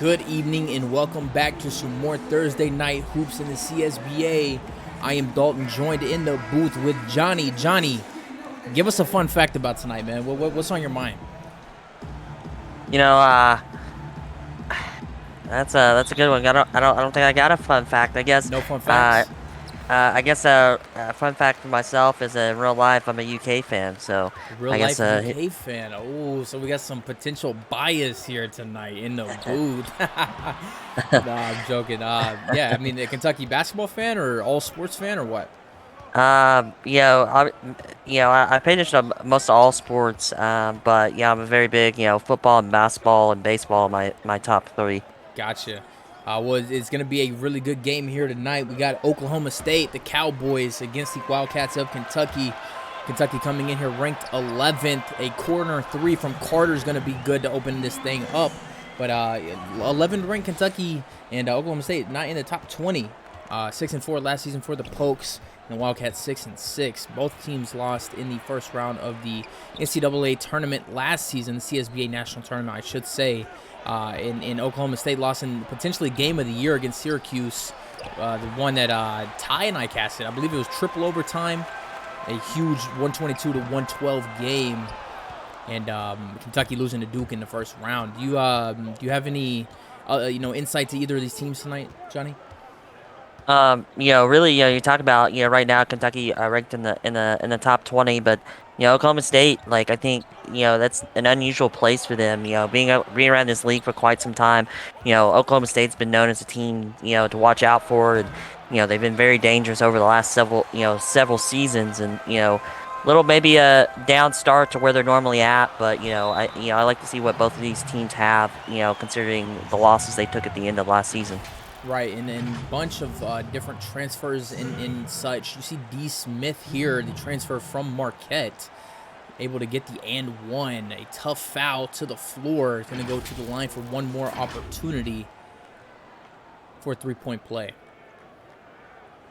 Good evening and welcome back to some more Thursday night hoops in the CSBA. I am Dalton, joined in the booth with Johnny. Johnny, give us a fun fact about tonight, man. What's on your mind? You know, that's a good one. I don't think I got a fun fact. No fun Uh, facts? I guess a fun fact for myself is in real life I'm a UK fan, so Real I guess life UK fan. Oh, so we got some potential bias here tonight in the booth. Nah, I'm joking. Yeah, I mean, a Kentucky basketball fan or all sports fan or what? I pay attention to most of all sports. But yeah, I'm a very big football and basketball and baseball are my top three. Gotcha. It's going to be a really good game here tonight. We got Oklahoma State, the Cowboys, against the Wildcats of Kentucky. Kentucky coming in here ranked 11th. A corner three from Carter is going to be good to open this thing up. But 11th ranked Kentucky and Oklahoma State not in the top 20. 6-4 last season for the Pokes, and the Wildcats 6-6. Both teams lost in the first round of the NCAA tournament last season, the CSBA national tournament, I should say. In Oklahoma State lost in potentially game of the year against Syracuse, the one that Ty and I casted. I believe it was triple overtime, a huge 122 to 112 game, and Kentucky losing to Duke in the first round. Do you have any insight to either of these teams tonight, Johnny? Really, you talk about, right now Kentucky ranked in the top 20, but Oklahoma State, like I think, that's an unusual place for them. Being around this league for quite some time, Oklahoma State's been known as a team, to watch out for, and they've been very dangerous over the last several seasons, and little maybe a down start to where they're normally at, but I like to see what both of these teams have, considering the losses they took at the end of last season. Right, and a bunch of different transfers and such. You see D. Smith here, the transfer from Marquette, able to get the and one. A tough foul to the floor. Going to go to the line for one more opportunity for a three-point play.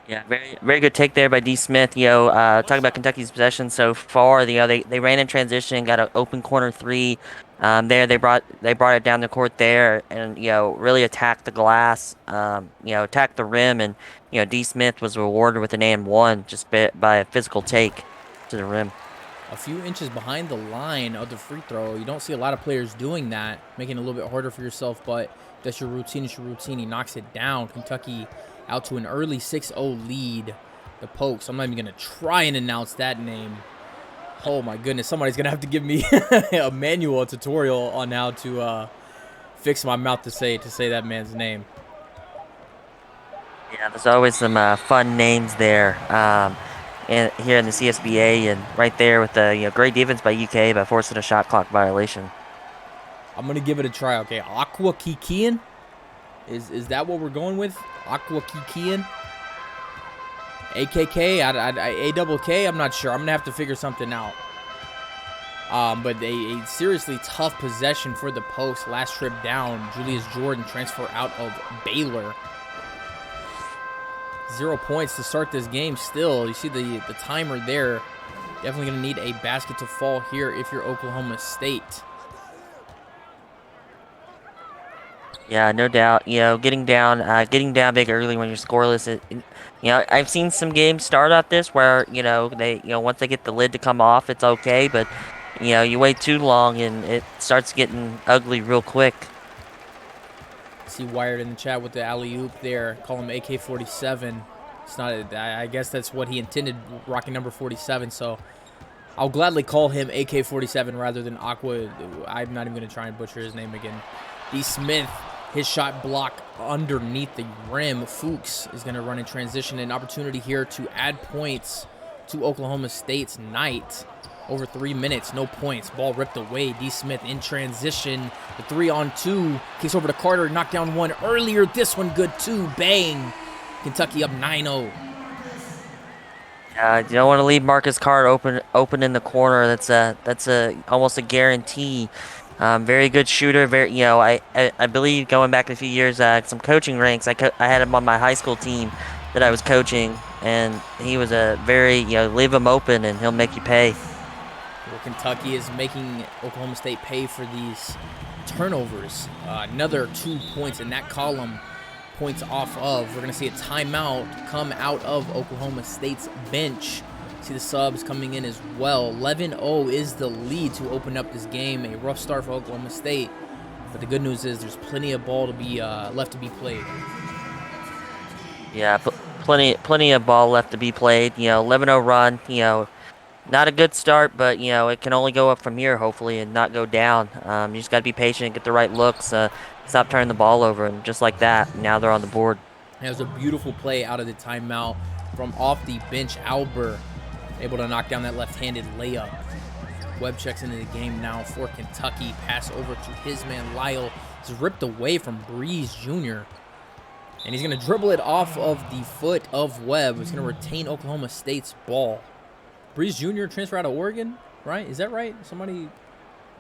Yeah, very very good take there by D. Smith. Talking about Kentucky's possession so far, they ran in transition, got an open corner three. There they brought it down the court there, and really attacked the glass. Attacked the rim, and D. Smith was rewarded with an and one just by a physical take to the rim. A few inches behind the line of the free throw. You don't see a lot of players doing that, making it a little bit harder for yourself, but that's your routine. It's your routine. He knocks it down. Kentucky out to an early 6-0 lead. The Pokes. I'm not even going to try and announce that name. Oh, my goodness. Somebody's going to have to give me a manual, a tutorial on how to fix my mouth to say that man's name. Yeah, there's always some fun names there. Here in the CSBA, and right there with the great defense by UK by forcing a shot clock violation. I'm going to give it a try, okay? Aqua Kikian? Is that what we're going with? Aqua Kikian? AKK? A-double-K? I'm not sure. I'm going to have to figure something out. But a seriously tough possession for the Pokes. Last trip down, Julius Jordan transfer out of Baylor. 0 points to start this game still. You see the timer there. Definitely going to need a basket to fall here if you're Oklahoma State. Yeah, no doubt. Getting down big early when you're scoreless. I've seen some games start out this where they once they get the lid to come off, it's okay, but you wait too long and it starts getting ugly real quick. See Wired in the chat with the alley-oop there. Call him AK-47. It's not. I guess that's what he intended, rocking number 47. So I'll gladly call him AK-47 rather than Aqua. I'm not even going to try and butcher his name again. D. Smith, his shot block underneath the rim. Fuchs is going to run in transition. An opportunity here to add points to Oklahoma State's night. Over 3 minutes, no points. Ball ripped away. D. Smith in transition. The 3-on-2. Kicks over to Carter. Knocked down one earlier. This one good too. Bang. Kentucky up 9-0. You don't want to leave Marcus Card open in the corner. That's almost a guarantee. Very good shooter. I believe going back a few years, some coaching ranks. I had him on my high school team that I was coaching, and he was a very leave him open and he'll make you pay. Well, Kentucky is making Oklahoma State pay for these turnovers. Another 2 points in that column. Points off of. We're going to see a timeout come out of Oklahoma State's bench. See the subs coming in as well. 11-0 is the lead to open up this game. A rough start for Oklahoma State. But the good news is there's plenty of ball to be left to be played. Yeah, plenty of ball left to be played. 11-0 run. Not a good start, but it can only go up from here, hopefully, and not go down. You just got to be patient, get the right looks, stop turning the ball over, and just like that, now they're on the board. It was a beautiful play out of the timeout from off the bench. Albert able to knock down that left-handed layup. Webb checks into the game now for Kentucky. Pass over to his man Lyle. It's ripped away from Breeze Jr. And he's going to dribble it off of the foot of Webb. He's going to retain Oklahoma State's ball. Breeze Jr. transfer out of Oregon, right? Is that right? Somebody,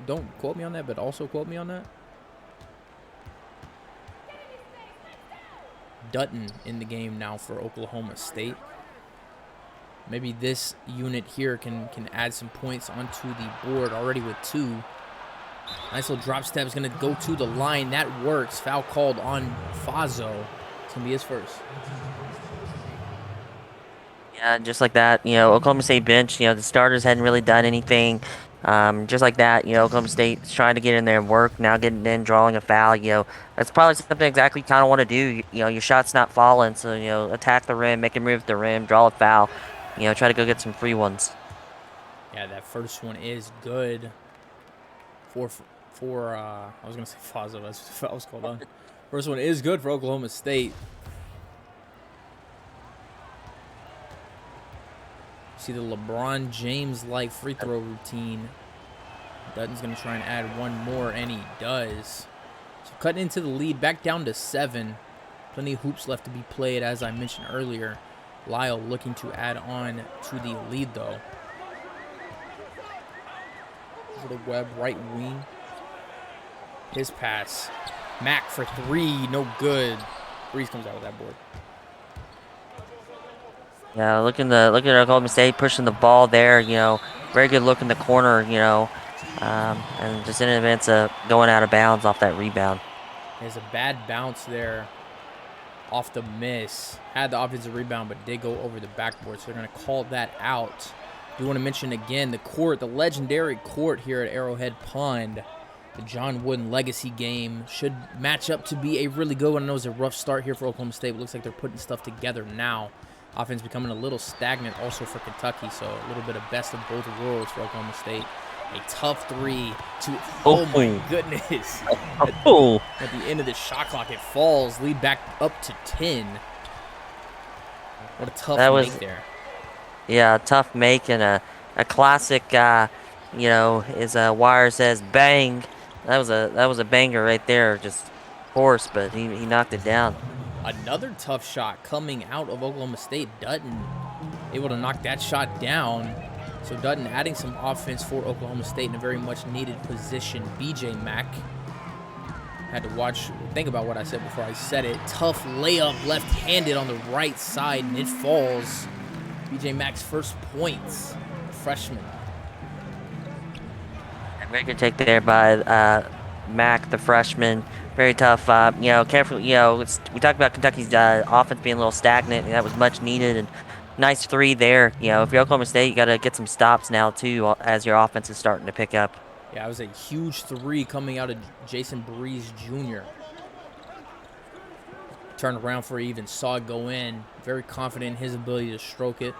don't quote me on that, but also quote me on that. Dutton in the game now for Oklahoma State. Maybe this unit here can add some points onto the board already with 2. Nice little drop step is going to go to the line. That works. Foul called on Fazo. It's going to be his first. Yeah, just like that, Oklahoma State bench, the starters hadn't really done anything. Just like that, Oklahoma State's trying to get in there and work, now getting in, drawing a foul, that's probably something exactly you kind of want to do. Your shot's not falling, so, attack the rim, make a move at the rim, draw a foul, try to go get some free ones. Yeah, that first one is good for I was going to say Fazo, that's what the foul was called on. First one is good for Oklahoma State. See the LeBron James-like free throw routine. Dutton's going to try and add one more, and he does. So cutting into the lead, back down to 7. Plenty of hoops left to be played, as I mentioned earlier. Lyle looking to add on to the lead, though. For the Webb right wing. His pass. Mack for 3, no good. Breeze comes out with that board. Yeah, look at Oklahoma State pushing the ball there, very good look in the corner, and just in advance of going out of bounds off that rebound. There's a bad bounce there off the miss. Had the offensive rebound, but did go over the backboard, so they're going to call that out. Do want to mention again the legendary court here at Arrowhead Pond. The John Wooden Legacy game should match up to be a really good one. I know it's a rough start here for Oklahoma State, but looks like they're putting stuff together now. Offense becoming a little stagnant also for Kentucky, so a little bit of best of both worlds for Oklahoma State. A tough 3 to, oh my goodness. At the end of the shot clock, it falls, lead back up to 10. What a tough make there. Yeah, tough make and a classic, as Wire says, bang. That was a banger right there, just force, but he knocked it down. Another tough shot coming out of Oklahoma State. Dutton able to knock that shot down. So Dutton adding some offense for Oklahoma State in a very much needed position. BJ Mack had to think about what I said before I said it. Tough layup left-handed on the right side, and it falls. BJ Mack's first points, freshman. Very good take there by Mack, the freshman. Very tough. Careful. We talked about Kentucky's offense being a little stagnant, and that was much needed. And nice 3 there. If you're Oklahoma State, you got to get some stops now too, as your offense is starting to pick up. Yeah, it was a huge 3 coming out of Jason Breeze Jr. Turned around for even saw it go in. Very confident in his ability to stroke it.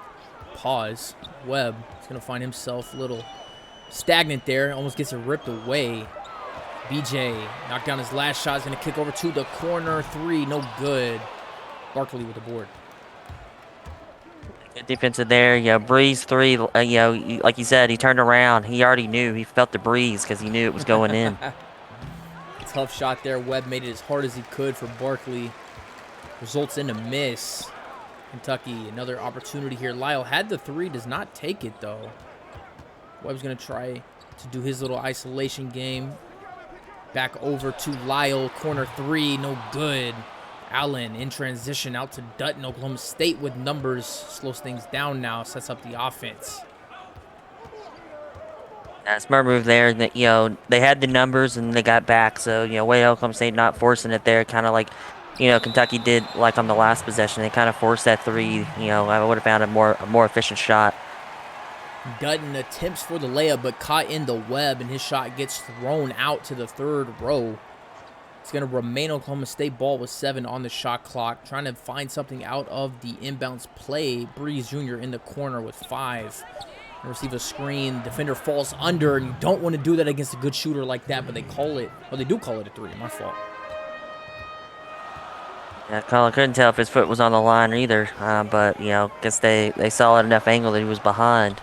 Pause. Webb is going to find himself a little stagnant there. Almost gets it ripped away. BJ knocked down his last shot. Is going to kick over to the corner. 3, no good. Barkley with the board. Good defensive there. Breeze 3. Like you said, he turned around. He already knew. He felt the breeze because he knew it was going in. Tough shot there. Webb made it as hard as he could for Barkley. Results in a miss. Kentucky, another opportunity here. Lyle had the 3, does not take it though. Webb's going to try to do his little isolation game. Back over to Lyle, corner 3, no good. Allen in transition out to Dutton. Oklahoma State with numbers slows things down now, sets up the offense. Smart move there. That they had the numbers and they got back. So way Oklahoma State not forcing it there, kind of like Kentucky did like on the last possession. They kind of forced that three. I would have found a more efficient shot. Dutton attempts for the layup, but caught in the web, and his shot gets thrown out to the third row. It's going to remain Oklahoma State ball with 7 on the shot clock. Trying to find something out of the inbounds play. Breeze Jr. in the corner with 5. Receive a screen. Defender falls under, and you don't want to do that against a good shooter like that, but they call it. Well, they do call it a 3. My fault. Yeah, Colin couldn't tell if his foot was on the line either, but guess they saw at enough angle that he was behind.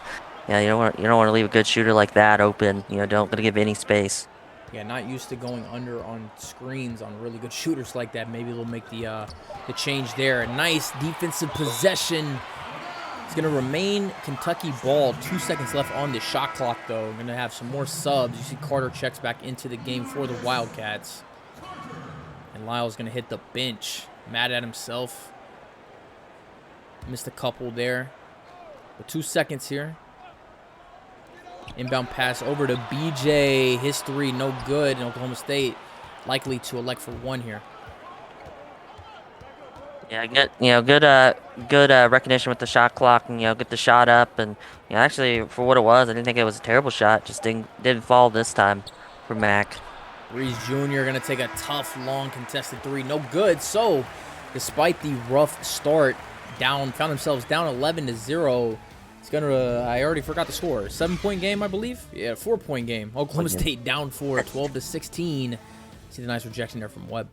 Yeah, you don't want to leave a good shooter like that open. Don't gonna give any space. Yeah, not used to going under on screens on really good shooters like that. Maybe they'll make the change there. A nice defensive possession. It's going to remain Kentucky ball. 2 seconds left on the shot clock, though. Going to have some more subs. You see Carter checks back into the game for the Wildcats. And Lyle's going to hit the bench. Mad at himself. Missed a couple there. But 2 seconds here. Inbound pass over to BJ. His 3, no good. And Oklahoma State likely to elect for 1 here. Yeah, good recognition with the shot clock, and get the shot up, and actually for what it was, I didn't think it was a terrible shot. Just didn't fall this time for Mac. Breeze Jr. gonna take a tough, long contested 3, no good. So, despite the rough start, found themselves down 11-0. It's gonna. I already forgot the score. 7-point game, I believe. Yeah, 4-point game. Oklahoma State down 4, 12-16. See the nice rejection there from Webb.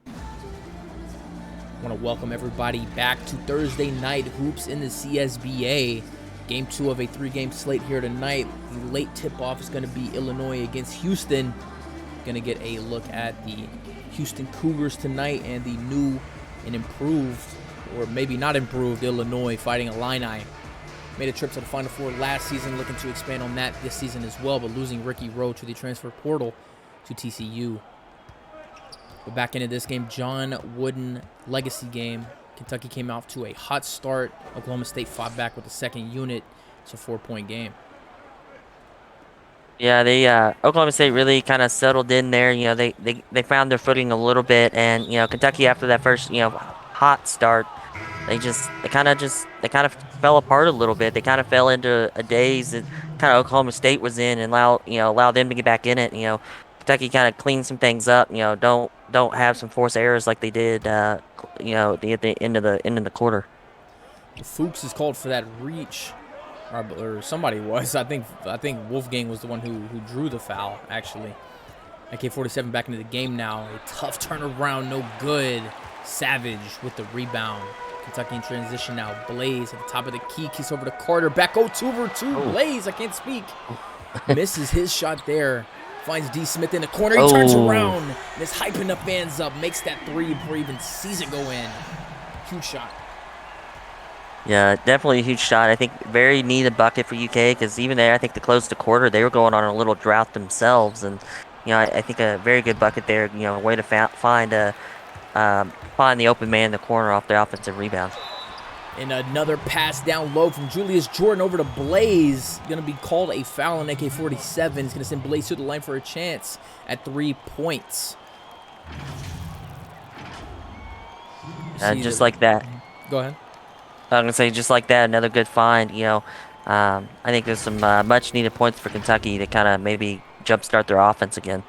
I want to welcome everybody back to Thursday Night Hoops in the CSBA. Game 2 of a 3-game slate here tonight. The late tip-off is going to be Illinois against Houston. Going to get a look at the Houston Cougars tonight and the new and improved, or maybe not improved, Illinois fighting Illini. Made a trip to the Final Four last season, looking to expand on that this season as well, but losing Ricky Rowe to the transfer portal to TCU. But back into this game, John Wooden legacy game. Kentucky came out to a hot start. Oklahoma State fought back with the second unit. It's a 4-point game. Yeah, Oklahoma State really kind of settled in there. They found their footing a little bit, and Kentucky after that first hot start, they kind of fell apart a little bit. They kind of fell into a daze that kind of Oklahoma State was in, and allow them to get back in it. Kentucky kind of cleaned some things up. Don't have some forced errors like they did. At the end of the quarter. Fuchs is called for that reach, or somebody was. I think Wolfgang was the one who drew the foul. Actually, AK-47 back into the game now. A tough turnaround, no good. Savage with the rebound. Kentucky in transition now. Blaze at the top of the key. Keys over to Carter. Back 2-over-2. Blaze, I can't speak. Misses his shot there. Finds D. Smith in the corner. He turns around and is hyping the fans up. Makes that 3 before he even sees it go in. Huge shot. Yeah, definitely a huge shot. I think very needed bucket for UK, because even there, I think to close the quarter, they were going on a little drought themselves. And, I think a very good bucket there, a way to find the open man in the corner off the offensive rebound. And another pass down low from Julius Jordan over to Blaze. Going to be called a foul on AK-47. It's going to send Blaze to the line for a chance at 3 points. Just like that. Go ahead. I'm going to say just like that, another good find. I think there's some much-needed points for Kentucky to kind of maybe jumpstart their offense again.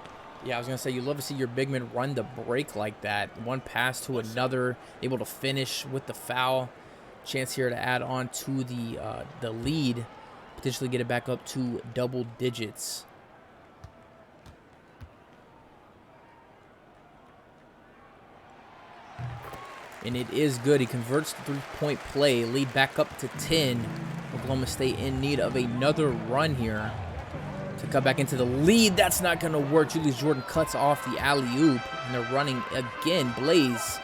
Yeah, I was going to say, you love to see your big men run the break like that. One pass to another, able to finish with the foul. Chance here to add on to the lead, potentially get it back up to double digits. And it is good. He converts the 3-point play, lead back up to 10. Oklahoma State in need of another run here to cut back into the lead. That's not going to work. Julius Jordan cuts off the alley-oop, and they're running again. Blaze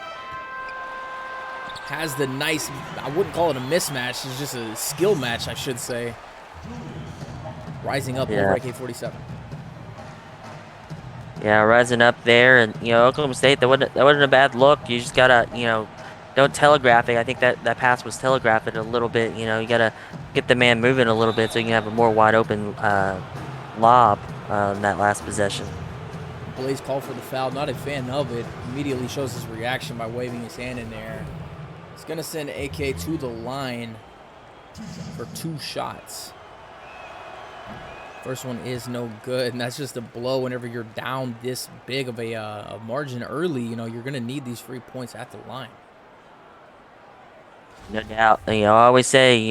has the nice, I wouldn't call it a mismatch, it's just a skill match, I should say. Rising up over AK-47. Yeah, rising up there, and Oklahoma State, that wasn't a bad look. You just gotta don't telegraph it. I think that pass was telegraphed a little bit. You know, you gotta get the man moving a little bit so you can have a more wide open lob in that last possession. Blaze called for the foul. Not a fan of it. Immediately shows his reaction by waving his hand in there. He's gonna send AK to the line for 2 shots. First one is no good, and that's just a blow. Whenever you're down this big of a margin early, you know, you're going to need these 3 points at the line. No doubt. You know, I always say,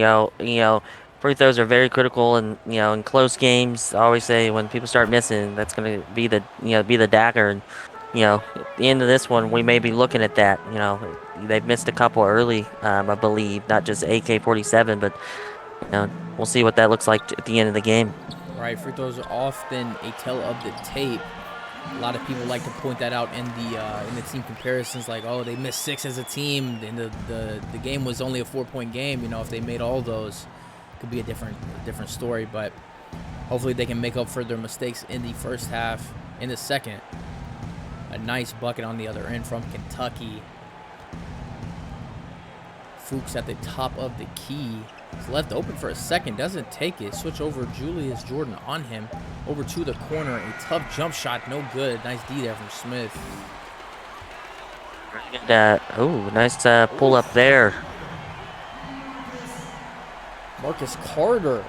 free throws are very critical, and in close games, I always say when people start missing, that's going to be the dagger. And at the end of this one, we may be looking at that. You know, they've missed a couple early, I believe, not just AK-47, but we'll see what that looks like at the end of the game. Right, free throws are often a tell of the tape. A lot of people like to point that out in the team comparisons, like, oh, they missed 6 as a team, and the game was only a 4-point game. You know, if they made all those, it could be a different story. But hopefully they can make up for their mistakes in the first half. In the second, a nice bucket on the other end from Kentucky. Fuchs at the top of the key. He's left open for a second, doesn't take it. Switch over Julius Jordan on him. Over to the corner, a tough jump shot, no good. Nice D there from Smith. Nice pull up there. Marcus Carter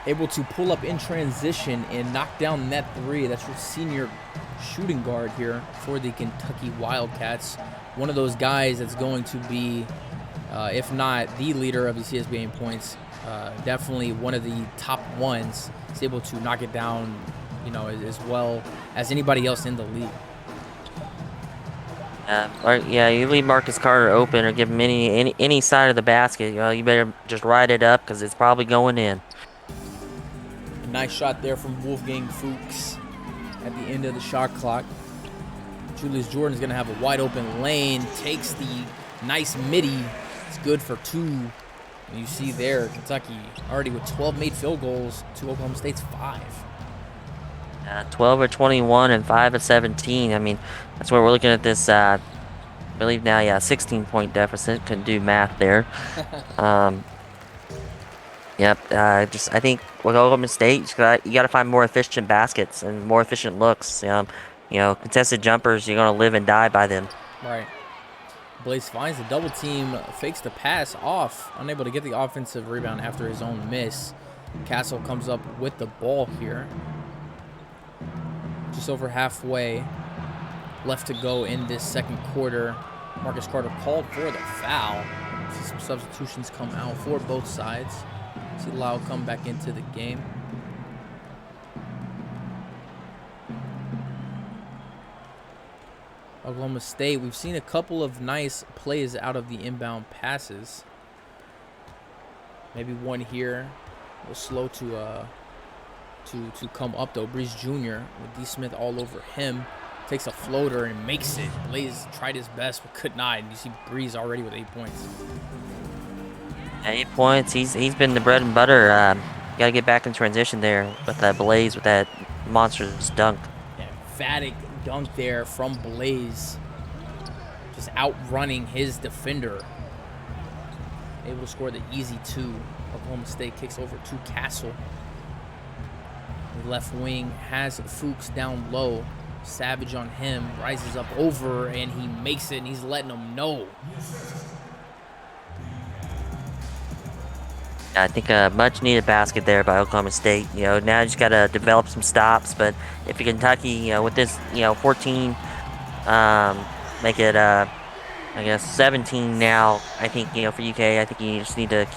able to pull up in transition and knock down net 3. That's your senior shooting guard here for the Kentucky Wildcats. One of those guys that's going to be, if not the leader of the CSBA in points, definitely one of the top ones. He's able to knock it down, as well as anybody else in the league. You leave Marcus Carter open or give him any side of the basket. You better just ride it up because it's probably going in. A nice shot there from Wolfgang Fuchs at the end of the shot clock. Julius Jordan is going to have a wide open lane. Takes the nice midi. It's good for 2. And you see there, Kentucky already with 12 made field goals to Oklahoma State's 5. 12 or 21 and 5 of 17. I mean, that's where we're looking at this, I believe now, 16-point deficit. Couldn't do math there. I think with Oklahoma State, you got to find more efficient baskets and more efficient looks. Contested jumpers, you're going to live and die by them. Right. Blaze finds the double team, fakes the pass off, unable to get the offensive rebound after his own miss. Castle comes up with the ball here. Just over halfway left to go in this second quarter. Marcus Carter called for the foul. See some substitutions come out for both sides. See Lau come back into the game. Oklahoma State, we've seen a couple of nice plays out of the inbound passes. Maybe one here was slow to come up though. Breeze Jr. with D. Smith all over him. Takes a floater and makes it. Blaze tried his best but could not. And you see Breeze already with 8 points. 8 points. He's been the bread and butter. Got to get back in transition there with that Blaze with that monstrous dunk. Yeah, emphatic dunk there from Blaze. Just outrunning his defender. Able to score the easy 2. Oklahoma State kicks over to Castle. The left wing has Fuchs down low. Savage on him. Rises up over and he makes it and he's letting them know. I think a much-needed basket there by Oklahoma State. Now you just got to develop some stops. But if you're Kentucky, with this, 14, make it, 17 now. I think, for UK, I think you just need to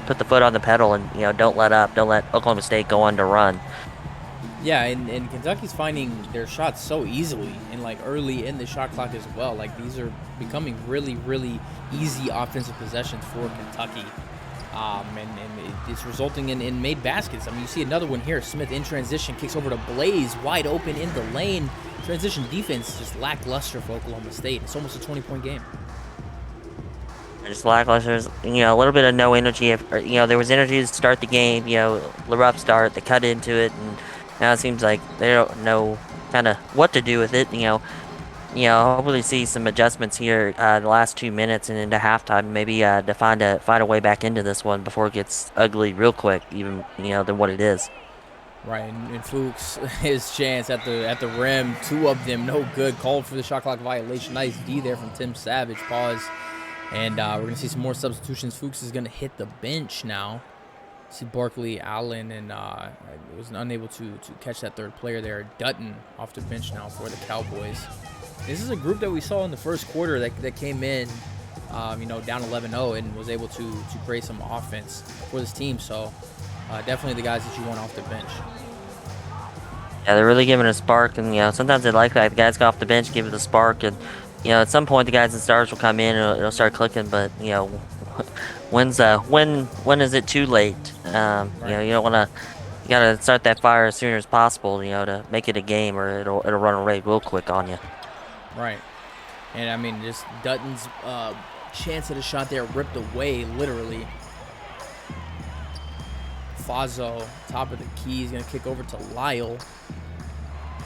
put the foot on the pedal and, don't let up. Don't let Oklahoma State go on to run. Yeah, and Kentucky's finding their shots so easily and early in the shot clock as well. These are becoming really, really easy offensive possessions for Kentucky. And it's resulting in made baskets. I mean, you see another one here. Smith in transition, kicks over to Blaze, wide open in the lane. Transition defense just lackluster for Oklahoma State. It's almost a 20-point game. Just lackluster. A little bit of no energy. There was energy to start the game. The rough start. They cut into it, and now it seems like they don't know kind of what to do with it. hopefully see some adjustments here the last 2 minutes and into halftime, maybe to find a way back into this one before it gets ugly real quick, even than what it is. Right, and Fuchs, his chance at the rim, 2 of them, no good. Called for the shot clock violation. Nice D there from Tim Savage. Pause. And we're going to see some more substitutions. Fuchs is going to hit the bench now. See Barkley, Allen, and was unable to catch that third player there. Dutton off the bench now for the Cowboys. This is a group that we saw in the first quarter that came in, down 11-0 and was able to create some offense for this team. So definitely the guys that you want off the bench. Yeah, they're really giving a spark, and sometimes they like that. The guys go off the bench, give it a spark, and at some point the guys and stars will come in and it'll start clicking. But when is it too late? Right. You don't want to. You gotta start that fire as soon as possible, to make it a game, or it'll run away real quick on you. Right. And I mean, just Dutton's chance at a shot there ripped away, literally. Fazo, top of the key, he's gonna kick over to Lyle.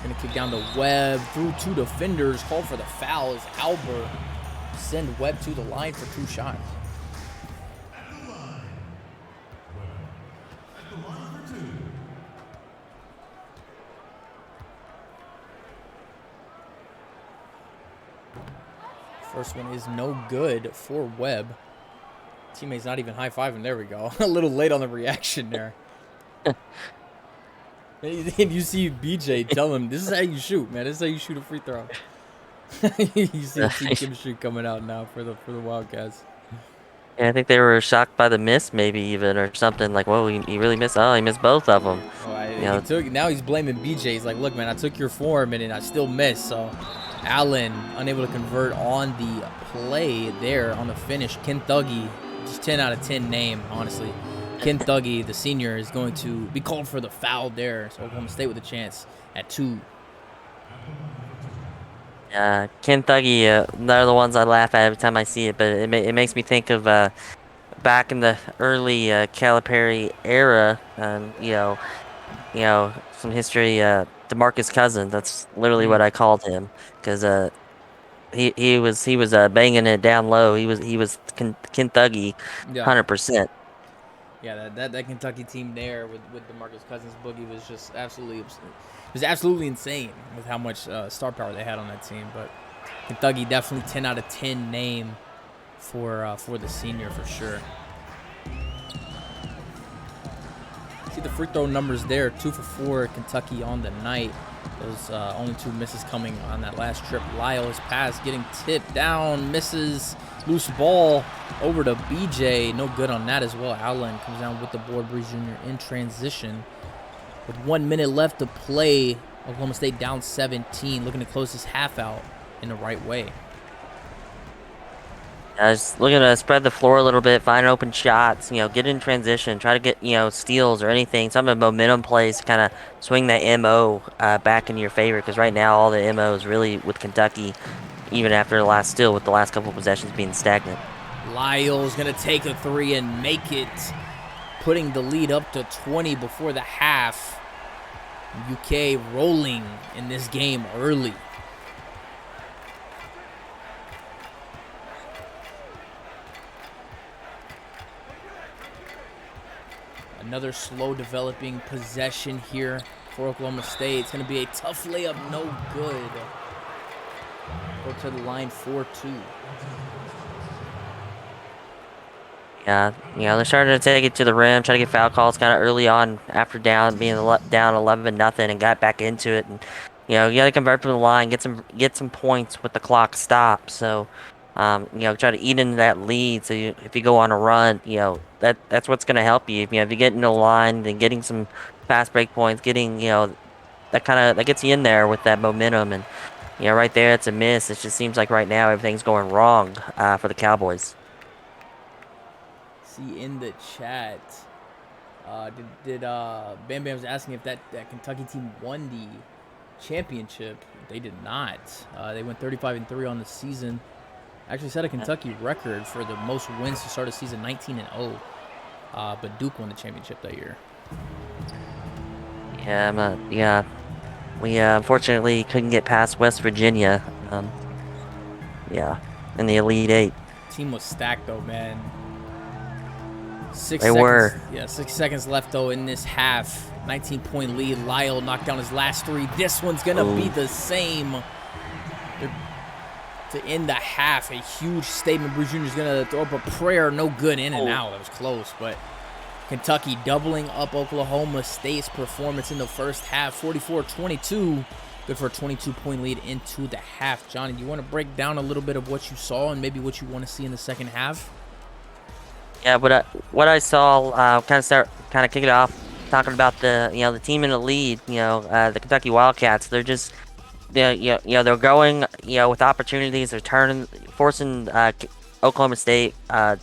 Gonna kick down to Webb, through 2 defenders, called for the foul as Albert send Webb to the line for 2 shots. First one is no good for Webb. Teammate's not even high-fiving. There we go. A little late on the reaction there. And you see BJ tell him, this is how you shoot, man. This is how you shoot a free throw. You see team chemistry coming out now for the Wildcats. Yeah, I think they were shocked by the miss, maybe even, or something like, "Whoa, he really missed! Oh, he missed both of them." Now he's blaming BJ. He's like, "Look, man, I took your form and I still missed." So Allen unable to convert on the play there on the finish. Ken Thuggy, just 10 out of 10 name, honestly. Ken Thuggy, the senior, is going to be called for the foul there. So Oklahoma State with a chance at 2. Ken Thuggy, they're the ones I laugh at every time I see it, but it makes me think of back in the early Calipari era, some history. DeMarcus Cousins, that's literally what I called him, because he was banging it down low. He was Ken Thuggy, 100%. Yeah, that Kentucky team there with DeMarcus Cousins, Boogie was just absolutely insane with how much star power they had on that team. But Kentucky definitely 10 out of 10 name for the senior for sure. See the free throw numbers there, 2 for 4 Kentucky on the night. Those only 2 misses coming on that last trip. Lyle's pass getting tipped down, misses. Loose ball over to BJ. No good on that as well. Allen comes down with the board. Breeze Jr. in transition. With 1 minute left to play, Oklahoma State down 17. Looking to close this half out in the right way. Just looking to spread the floor a little bit, find open shots, get in transition, try to get, steals or anything, some of the momentum plays to kind of swing that MO back in your favor, because right now all the MO is really with Kentucky, even after with the last couple of possessions being stagnant. Lyle's going to take a 3 and make it, putting the lead up to 20 before the half. UK rolling in this game early. Another slow developing possession here for Oklahoma State. It's going to be a tough layup, no good. Go to the line 4-2. Yeah, they're starting to take it to the rim, try to get foul calls kind of early on after down 11-0 and got back into it. And you got to convert from the line, get some points with the clock stopped. So try to eat into that lead. So if you go on a run, that's what's going to help you. If you get into the line, then getting some fast break points, getting that gets you in there with that momentum. And right there, it's a miss. It just seems like right now everything's going wrong for the Cowboys. See in the chat, did Bam Bam's asking if that Kentucky team won the championship? They did not. They went 35-3 on the season. Actually set a Kentucky record for the most wins to start a season, 19-0. But Duke won the championship that year. Yeah, we unfortunately couldn't get past West Virginia. Yeah, in the Elite Eight. Team was stacked though, man. 6 They seconds. were. Yeah, 6 seconds left though in this half. 19-point lead. Lyle knocked down his last three. This one's gonna be the same. To end the half, a huge statement. Bruce Jr. is gonna throw up a prayer. No good, in and out. That was close, but Kentucky doubling up Oklahoma State's performance in the first half. 44-22. Good for a 22-point lead into the half. Johnny, do you want to break down a little bit of what you saw and maybe what you want to see in the second half? Yeah, what I saw, kind of kick it off, talking about the team in the lead, the Kentucky Wildcats. They're just, they're going, with opportunities. They're forcing Oklahoma State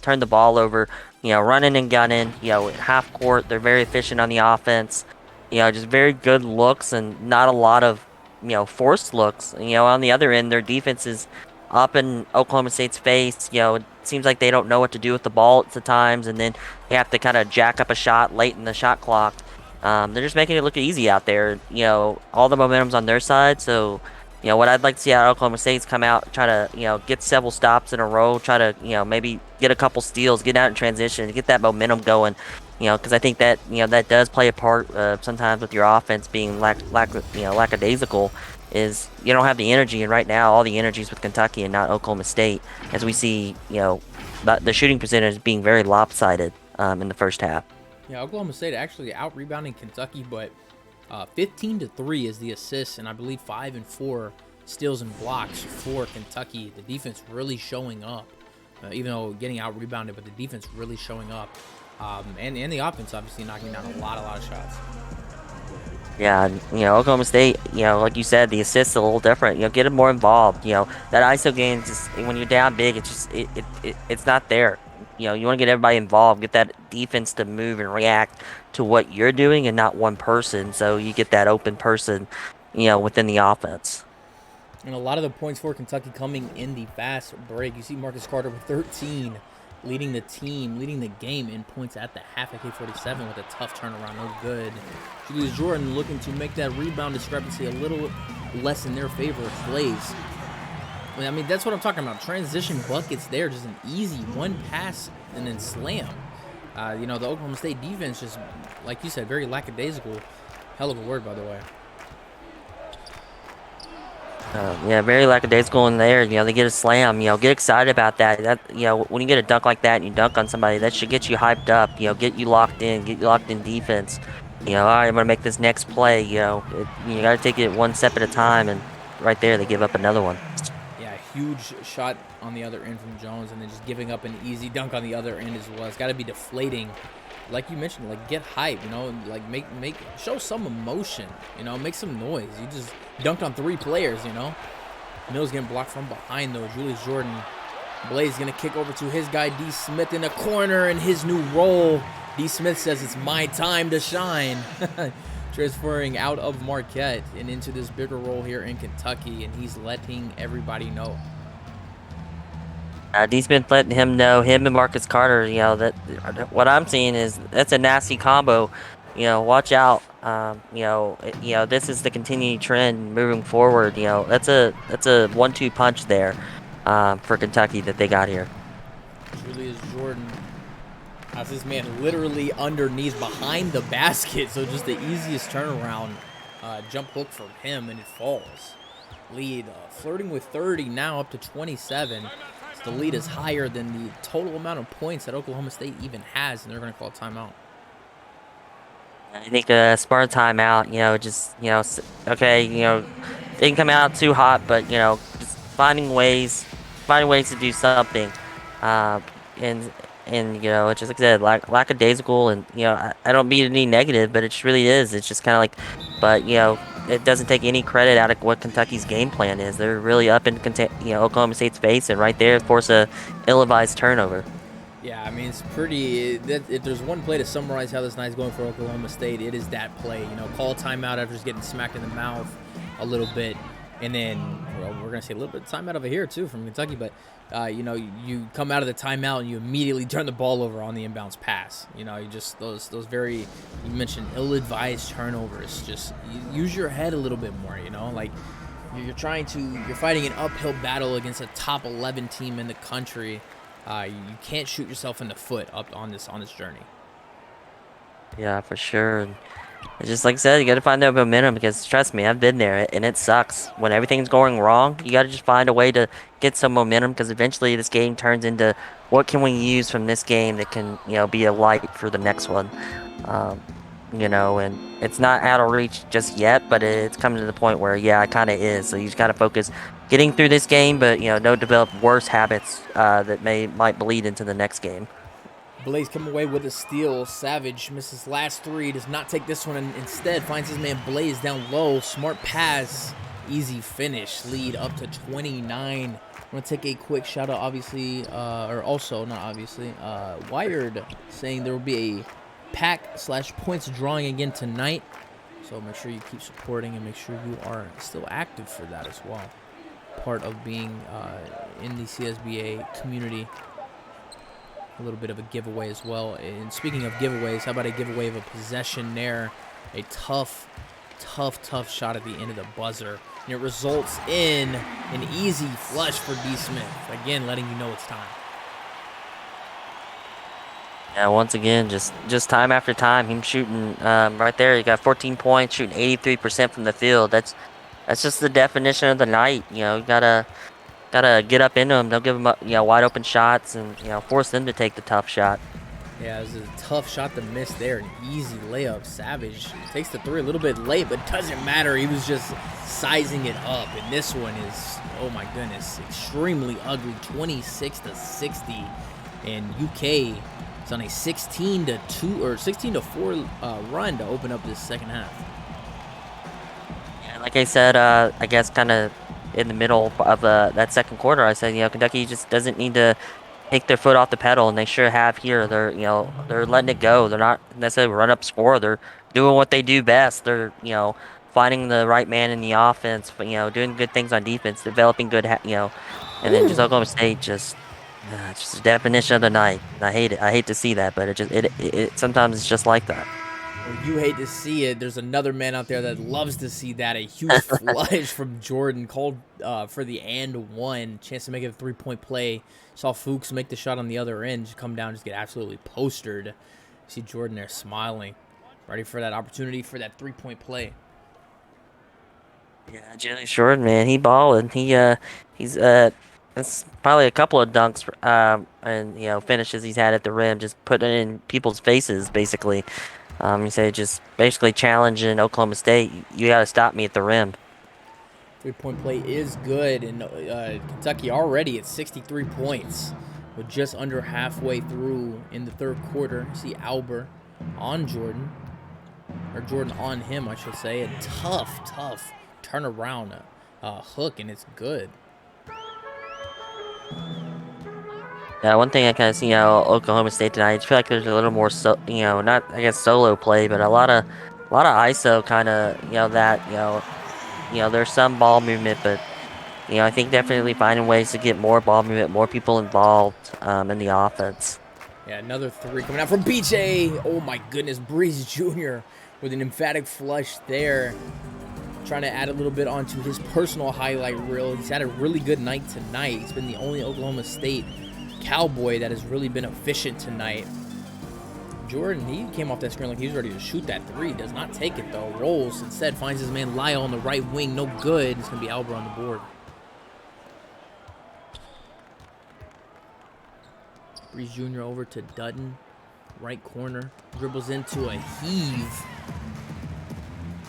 turn the ball over, running and gunning, at half court. They're very efficient on the offense, just very good looks and not a lot of, forced looks. On the other end, their defense is up in Oklahoma State's face. It seems like they don't know what to do with the ball at the times, and then they have to kind of jack up a shot late in the shot clock. They're just making it look easy out there. All the momentum's on their side. So, what I'd like to see out of Oklahoma State's come out, try to, get several stops in a row, try to, maybe get a couple steals, get out in transition, get that momentum going. Because I think that, that does play a part sometimes with your offense being lackadaisical. Is you don't have the energy, and right now all the energy is with Kentucky and not Oklahoma State, as we see, the shooting percentage being very lopsided in the first half. Yeah, Oklahoma State actually out-rebounding Kentucky, but 15-3 is the assists, and I believe 5 and 4 steals and blocks for Kentucky. The defense really showing up, even though getting out-rebounded, but the defense really showing up. And the offense obviously knocking down a lot of shots. Yeah, Oklahoma State, like you said, the assists a little different. Get them more involved. That ISO game, just when you're down big, it's just it's not there. You want to get everybody involved, get that defense to move and react to what you're doing and not one person. So you get that open person, within the offense. And a lot of the points for Kentucky coming in the fast break. You see Marcus Carter with 13. Leading the team, leading the game in points at the half at K47 with a tough turnaround, no good. Julius Jordan looking to make that rebound discrepancy a little less in their favor. Plays. I mean, that's what I'm talking about. Transition buckets there, just an easy one pass and then slam. The Oklahoma State defense just, like you said, very lackadaisical. Hell of a word, by the way. Very lackadaisical in there. They get a slam. Get excited about that. When you get a dunk like that and you dunk on somebody, that should get you hyped up. Get you locked in defense. All right, I'm gonna make this next play. You got to take it one step at a time, and right there they give up another one. Yeah, huge shot on the other end from Jones, and then just giving up an easy dunk on the other end as well. It's got to be deflating. Like you mentioned, like get hype, like show some emotion, make some noise. You just dunked on 3 players, Mills getting blocked from behind though. Julius Jordan, Blaze gonna kick over to his guy D. Smith in the corner in his new role. D. Smith says it's my time to shine. Transferring out of Marquette and into this bigger role here in Kentucky, and he's letting everybody know. D's been letting him know, him and Marcus Carter, that what I'm seeing is that's a nasty combo. Watch out. This is the continuing trend moving forward. That's a 1-2 punch there for Kentucky that they got here. Julius Jordan has this man literally underneath behind the basket, so just the easiest turnaround jump hook from him, and it falls. Lead flirting with 30 now, up to 27. The lead is higher than the total amount of points that Oklahoma State even has, and they're going to call a timeout. I think Spartan timeout, okay, they can come out too hot, but, just finding ways to do something. And it's just like I said, lackadaisical, and, I don't mean any negative, but it just really is. It's just kind of like, but, it doesn't take any credit out of what Kentucky's game plan is. They're really up in Oklahoma State's face, and right there force a ill-advised turnover. Yeah, I mean, it's pretty. If there's one play to summarize how this night's going for Oklahoma State, it is that play. Call a timeout after just getting smacked in the mouth a little bit, and then we're gonna see a little bit of timeout over here too from Kentucky. But you come out of the timeout and you immediately turn the ball over on the inbounds pass. You just those very, you mentioned ill-advised turnovers. Just use your head a little bit more. Like you're fighting an uphill battle against a top 11 team in the country. You can't shoot yourself in the foot up on this journey. Yeah, for sure. And it's just like I said, you got to find that momentum because trust me, I've been there and it sucks. When everything's going wrong, you got to just find a way to get some momentum because eventually this game turns into what can we use from this game that can, be a light for the next one. And it's not out of reach just yet, but it's coming to the point where, yeah, it kind of is. So you just got to focus getting through this game, but, don't develop worse habits that might bleed into the next game. Blaze come away with a steal. Savage misses last three, does not take this one, and instead finds his man Blaze down low. Smart pass, easy finish, lead up to 29. I'm going to take a quick shout out, obviously, Wired saying there will be a pack/points drawing again tonight. So make sure you keep supporting and make sure you are still active for that as well. Part of being in the CSBA community. A little bit of a giveaway as well. And speaking of giveaways, how about a giveaway of a possession there? A tough shot at the end of the buzzer. And it results in an easy flush for D. Smith. Again, letting you know it's time. Yeah, once again, just time after time, him shooting right there. He got 14 points, shooting 83% from the field. That's just the definition of the night. You gotta get up into them. Don't give them wide open shots and force them to take the tough shot. Yeah, it was a tough shot to miss there. An easy layup. Savage takes the three a little bit late, but doesn't matter. He was just sizing it up. And this one is, oh my goodness, extremely ugly. 26-60, and UK is on a 16-2 or 16-4 run to open up this second half. Yeah, like I said, I guess kind of in the middle of that second quarter, I said, Kentucky just doesn't need to take their foot off the pedal, and they sure have here. They're letting it go. They're not necessarily run up score. They're doing what they do best. They're finding the right man in the offense, but doing good things on defense, developing good, and then just Oklahoma State just the definition of the night. I hate it. I hate to see that, but it sometimes it's just like that. Well, you hate to see it. There's another man out there that loves to see that. A huge flush from Jordan called for the and one. Chance to make it a three-point play. Saw Fuchs make the shot on the other end. Just come down, just get absolutely postered. See Jordan there smiling. Ready for that opportunity for that three-point play. Yeah, Jalen Jordan, man, he balling. He's that's probably a couple of dunks and finishes he's had at the rim, just putting it in people's faces, basically. You say just basically challenging Oklahoma State. You got to stop me at the rim. Three-point play is good, and Kentucky already at 63 points. We're just under halfway through in the third quarter. See Albert on Jordan, or Jordan on him, I should say. A tough turnaround hook, and it's good. Yeah, one thing I kind of see Oklahoma State tonight, I feel like there's a little more not I guess solo play, but a lot of ISO kind of there's some ball movement, but I think definitely finding ways to get more ball movement, more people involved in the offense. Yeah, another three coming out from BJ. Oh my goodness, Breeze Jr. with an emphatic flush there. Trying to add a little bit onto his personal highlight reel. He's had a really good night tonight. He's been the only Oklahoma State Cowboy that has really been efficient tonight. Jordan, he came off that screen like he was ready to shoot that three. Does not take it though. Rolls instead, finds his man Lyle on the right wing. No good. It's going to be Albert on the board. Breeze Jr. over to Dutton. Right corner. Dribbles into a heave.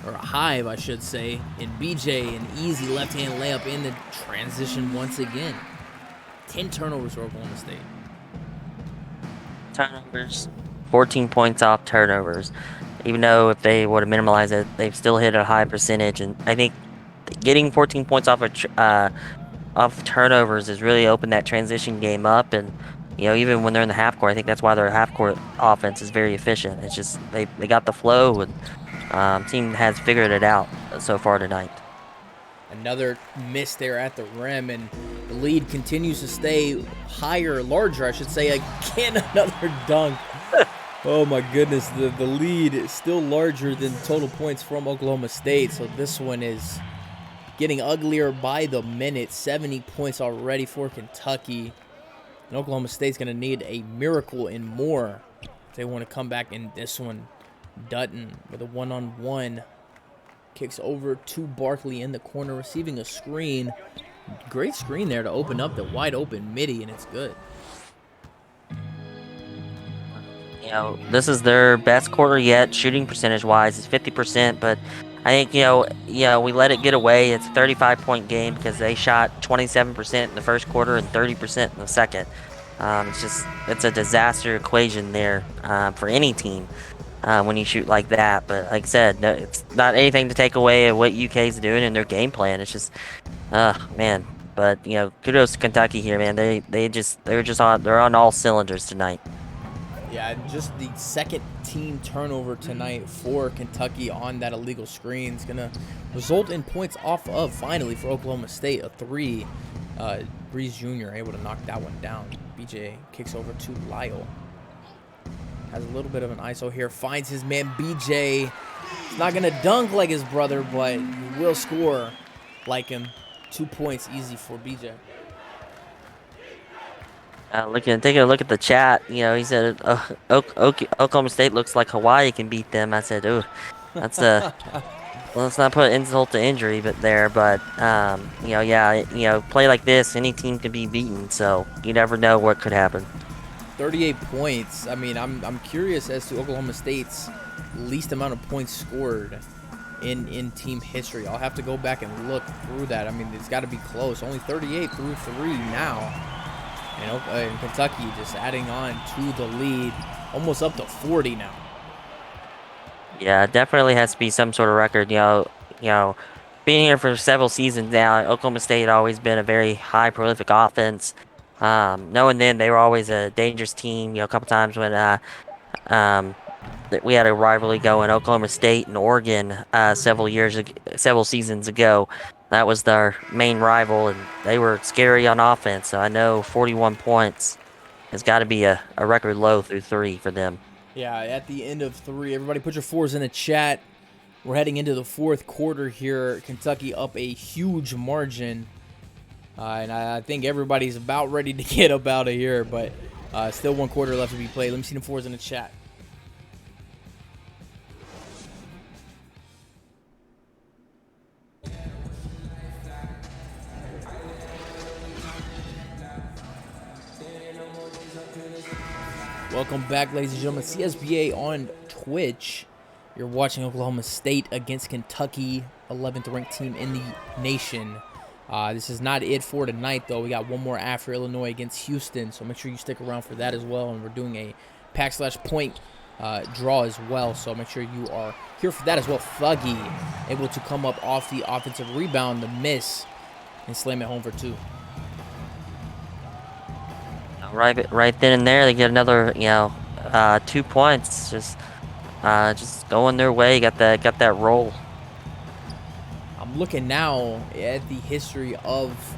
Or a hive, I should say. And BJ, an easy left-hand layup in the transition once again. 10 turnovers for Oklahoma State. Turnovers. 14 points off turnovers. Even though if they would have minimalized it, they've still hit a high percentage. And I think getting 14 points off turnovers has really opened that transition game up. And even when they're in the half court, I think that's why their half court offense is very efficient. It's just they got the flow, and team has figured it out so far tonight. Another miss there at the rim, and the lead continues to stay larger, I should say. Again, another dunk. Oh my goodness, the lead is still larger than total points from Oklahoma State, so this one is getting uglier by the minute. 70 points already for Kentucky. And Oklahoma State's going to need a miracle and more if they want to come back in this one. Dutton with a one-on-one. Kicks over to Barkley in the corner, receiving a screen. Great screen there to open up the wide open midi, and it's good. You know, this is their best quarter yet, shooting percentage-wise. It's 50%, but I think, we let it get away. It's a 35-point game because they shot 27% in the first quarter and 30% in the second. It's a disaster equation there for any team when you shoot like that. But like I said, no, it's not anything to take away of what UK's doing in their game plan. It's just, man. But kudos to Kentucky here, man. They're on all cylinders tonight. Yeah, just the second team turnover tonight for Kentucky on that illegal screen is going to result in points off of, finally, for Oklahoma State, a three. Breeze Jr. able to knock that one down. BJ kicks over to Lyle. Has a little bit of an ISO here. Finds his man BJ. He's not going to dunk like his brother, but he will score like him. 2 points easy for BJ. Taking a look at the chat, he said Oklahoma State looks like Hawaii can beat them. I said, ooh, that's well, let's not put insult to injury, but play like this, any team can be beaten. So you never know what could happen. 38 points. I mean, I'm curious as to Oklahoma State's least amount of points scored in team history. I'll have to go back and look through that. I mean, it's got to be close. Only 38 through 3 now. And Kentucky just adding on to the lead, almost up to 40 now. Yeah, it definitely has to be some sort of record. Being here for several seasons now, Oklahoma State had always been a very high prolific offense. Knowing then they were always a dangerous team. A couple times when we had a rivalry going, Oklahoma State and Oregon, several seasons ago. That was their main rival, and they were scary on offense. So I know 41 points has got to be a record low through 3 for them. Yeah, at the end of 3, everybody put your 4s in the chat. We're heading into the fourth quarter here. Kentucky up a huge margin. And I think everybody's about ready to get up out of here, but still 1 quarter left to be played. Let me see the 4s in the chat. Welcome back, ladies and gentlemen. CSBA on Twitch. You're watching Oklahoma State against Kentucky, 11th ranked team in the nation. This is not it for tonight, though. We got one more after Illinois against Houston, so make sure you stick around for that as well. And we're doing a pack/point draw as well, so make sure you are here for that as well. Thuggy able to come up off the offensive rebound, the miss, and slam it home for 2. Right then and there, they get another 2 points. Just going their way. Got that roll. I'm looking now at the history of